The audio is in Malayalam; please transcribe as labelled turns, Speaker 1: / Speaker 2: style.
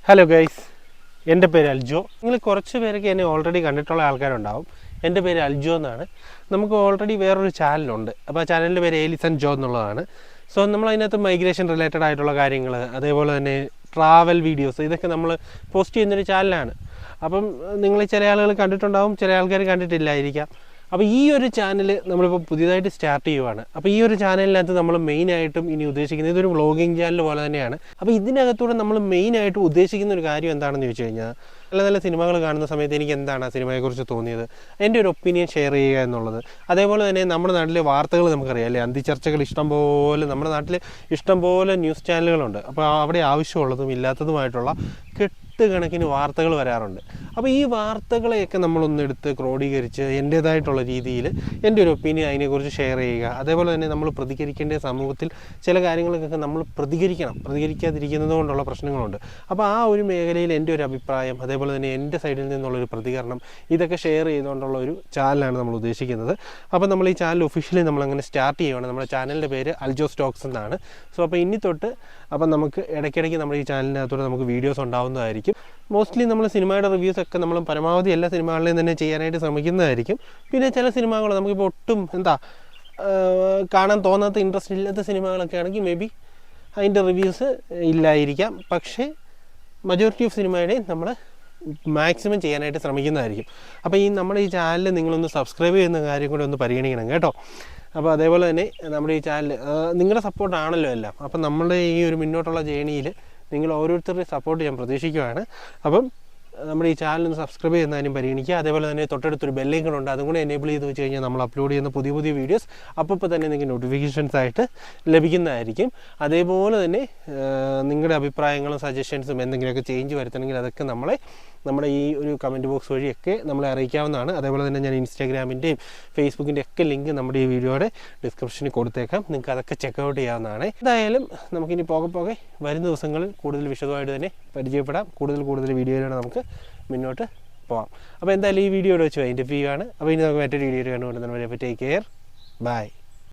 Speaker 1: ഹലോ ഗൈസ്, എൻ്റെ പേര് അൽജോ. നിങ്ങൾ കുറച്ച് പേരൊക്കെ എന്നെ ഓൾറെഡി കണ്ടിട്ടുള്ള ആൾക്കാരുണ്ടാവും. എൻ്റെ പേര് അൽജോ എന്നാണ്. നമുക്ക് ഓൾറെഡി വേറൊരു ചാനലുണ്ട്. അപ്പോൾ ആ ചാനലിൻ്റെ പേര് ഏലിസൺ ജോ എന്നുള്ളതാണ്. സോ നമ്മളതിനകത്ത് മൈഗ്രേഷൻ റിലേറ്റഡ് ആയിട്ടുള്ള കാര്യങ്ങൾ, അതേപോലെ തന്നെ ട്രാവൽ വീഡിയോസ്, ഇതൊക്കെ നമ്മൾ പോസ്റ്റ് ചെയ്യുന്നൊരു ചാനലാണ്. അപ്പം നിങ്ങൾ ചില ആളുകൾ കണ്ടിട്ടുണ്ടാവും, ചില ആൾക്കാർ കണ്ടിട്ടില്ലായിരിക്കാം. അപ്പോൾ ഈ ഒരു ചാനൽ നമ്മളിപ്പോൾ പുതിയതായിട്ട് സ്റ്റാർട്ട് ചെയ്യുവാണ്. അപ്പോൾ ഈ ഒരു ചാനലിനകത്ത് നമ്മൾ മെയിനായിട്ടും ഇനി ഉദ്ദേശിക്കുന്നത് ഇതൊരു വ്ളോഗിങ് ചാനൽ പോലെ തന്നെയാണ്. അപ്പോൾ ഇതിനകത്തൂടെ നമ്മൾ മെയിനായിട്ട് ഉദ്ദേശിക്കുന്ന ഒരു കാര്യം എന്താണെന്ന് ചോദിച്ചു കഴിഞ്ഞാൽ, നല്ല നല്ല സിനിമകൾ കാണുന്ന സമയത്ത് എനിക്ക് എന്താണ് ആ സിനിമയെക്കുറിച്ച് തോന്നിയത്, എൻ്റെ ഒരു ഒപ്പീനിയൻ ഷെയർ ചെയ്യുക എന്നുള്ളത്. അതേപോലെ തന്നെ നമ്മുടെ നാട്ടിലെ വാർത്തകൾ നമുക്കറിയാം അല്ലേ, അന്തിച്ചർച്ചകൾ ഇഷ്ടംപോലെ നമ്മുടെ നാട്ടിൽ ഇഷ്ടംപോലെ ന്യൂസ് ചാനലുകളുണ്ട്. അപ്പോൾ അവിടെ ആവശ്യമുള്ളതും ഇല്ലാത്തതുമായിട്ടുള്ള കണക്കിന് വാർത്തകൾ വരാറുണ്ട്. അപ്പോൾ ഈ വാർത്തകളെയൊക്കെ നമ്മളൊന്നെടുത്ത് ക്രോഡീകരിച്ച് എൻ്റേതായിട്ടുള്ള രീതിയിൽ എൻ്റെ ഒരു ഒപ്പീനിയൻ അതിനെക്കുറിച്ച് ഷെയർ ചെയ്യുക. അതേപോലെ തന്നെ നമ്മൾ പ്രതികരിക്കേണ്ട സമൂഹത്തിൽ ചില കാര്യങ്ങൾക്കൊക്കെ നമ്മൾ പ്രതികരിക്കാതിരിക്കുന്നത് കൊണ്ടുള്ള പ്രശ്നങ്ങളുണ്ട്. അപ്പോൾ ആ ഒരു മേഖലയിൽ എൻ്റെ ഒരു അഭിപ്രായം, അതേപോലെ തന്നെ എൻ്റെ സൈഡിൽ നിന്നുള്ളൊരു പ്രതികരണം, ഇതൊക്കെ ഷെയർ ചെയ്തുകൊണ്ടുള്ള ഒരു ചാനലാണ് നമ്മൾ ഉദ്ദേശിക്കുന്നത്. അപ്പോൾ നമ്മൾ ഈ ചാനൽ ഒഫീഷ്യലി നമ്മളങ്ങനെ സ്റ്റാർട്ട് ചെയ്യുകയാണ്. നമ്മുടെ ചാനലിൻ്റെ പേര് അൽജോ സ്റ്റോക്സ് എന്നാണ്. സോ അപ്പോൾ ഇനി തൊട്ട് അപ്പം നമുക്ക് ഇടയ്ക്കിടയ്ക്ക് നമ്മുടെ ഈ ചാനലിനകത്തോടെ നമുക്ക് വീഡിയോസ് ഉണ്ടാവുന്നതായിരിക്കും. മോസ്റ്റ്ലി നമ്മൾ സിനിമയുടെ റിവ്യൂസൊക്കെ നമ്മൾ പരമാവധി എല്ലാ സിനിമകളിലും തന്നെ ചെയ്യാനായിട്ട് ശ്രമിക്കുന്നതായിരിക്കും. പിന്നെ ചില സിനിമകൾ നമുക്കിപ്പോൾ ഒട്ടും കാണാൻ തോന്നാത്ത ഇൻട്രസ്റ്റ് ഇല്ലാത്ത സിനിമകളൊക്കെ ആണെങ്കിൽ മേ ബി അതിൻ്റെ റിവ്യൂസ് ഇല്ലായിരിക്കാം. പക്ഷേ മജോറിറ്റി ഓഫ് സിനിമയുടെയും നമ്മൾ മാക്സിമം ചെയ്യാനായിട്ട് ശ്രമിക്കുന്നതായിരിക്കും. അപ്പോൾ നമ്മുടെ ഈ ചാനൽ നിങ്ങളൊന്ന് സബ്സ്ക്രൈബ് ചെയ്യുന്ന കാര്യം കൂടെ ഒന്ന് പരിഗണിക്കണം കേട്ടോ. അപ്പോൾ അതേപോലെ തന്നെ നമ്മുടെ ഈ ചാനൽ നിങ്ങളുടെ സപ്പോർട്ടാണല്ലോ എല്ലാം. അപ്പം നമ്മുടെ ഈ ഒരു മുന്നോട്ടുള്ള ജേണിയിൽ നിങ്ങൾ ഓരോരുത്തരുടെയും സപ്പോർട്ട് ഞാൻ പ്രതീക്ഷിക്കുകയാണ്. അപ്പം നമ്മുടെ ഈ ചാനൽ ഒന്ന് സബ്സ്ക്രൈബ് ചെയ്യുന്നതിനും പരിഗണിക്കുക. അതേപോലെ തന്നെ തൊട്ടടുത്തൊരു ബെല്ലൈക്കൺ അതും കൂടെ എനേബിൾ ചെയ്ത് വെച്ച് കഴിഞ്ഞാൽ നമ്മൾ അപ്ലോഡ് ചെയ്യുന്ന പുതിയ പുതിയ വീഡിയോസ് അപ്പോൾ തന്നെ നിങ്ങൾക്ക് നോട്ടിഫിക്കേഷൻസ് ആയിട്ട് ലഭിക്കുന്നതായിരിക്കും. അതേപോലെ തന്നെ നിങ്ങളുടെ അഭിപ്രായങ്ങളും സജഷൻസും എന്തെങ്കിലുമൊക്കെ ചേഞ്ച് വരുത്തണമെങ്കിൽ അതൊക്കെ നമ്മുടെ ഈ ഒരു കമൻറ്റ് ബോക്സ് വഴിയൊക്കെ നമ്മളെ അറിയിക്കാവുന്നതാണ്. അതേപോലെ തന്നെ ഞാൻ ഇൻസ്റ്റാഗ്രാമിൻ്റെയും ഫേസ്ബുക്കിൻ്റെ ഒക്കെ ലിങ്ക് നമ്മുടെ ഈ വീഡിയോയുടെ ഡിസ്ക്രിപ്ഷനിൽ കൊടുത്തേക്കാം. നിങ്ങൾക്ക് അതൊക്കെ ചെക്കൗട്ട് ചെയ്യാവുന്നതാണ്. എന്തായാലും നമുക്കിനി പോകെ വരുന്ന ദിവസങ്ങളിൽ കൂടുതൽ വിശദമായിട്ട് തന്നെ പരിചയപ്പെടാം. കൂടുതൽ വീഡിയോയിലൂടെ നമുക്ക് മുന്നോട്ട് പോകാം. അപ്പോൾ എന്തായാലും ഈ വീഡിയോ വെച്ച് അതിൻ്റെ വ്യൂ ആണ്. അപ്പോൾ ഇനി നമുക്ക് മറ്റൊരു വീഡിയോ കണ്ടുകൊണ്ടുവരുന്നവരെ ടേക്ക് കെയർ, ബൈ.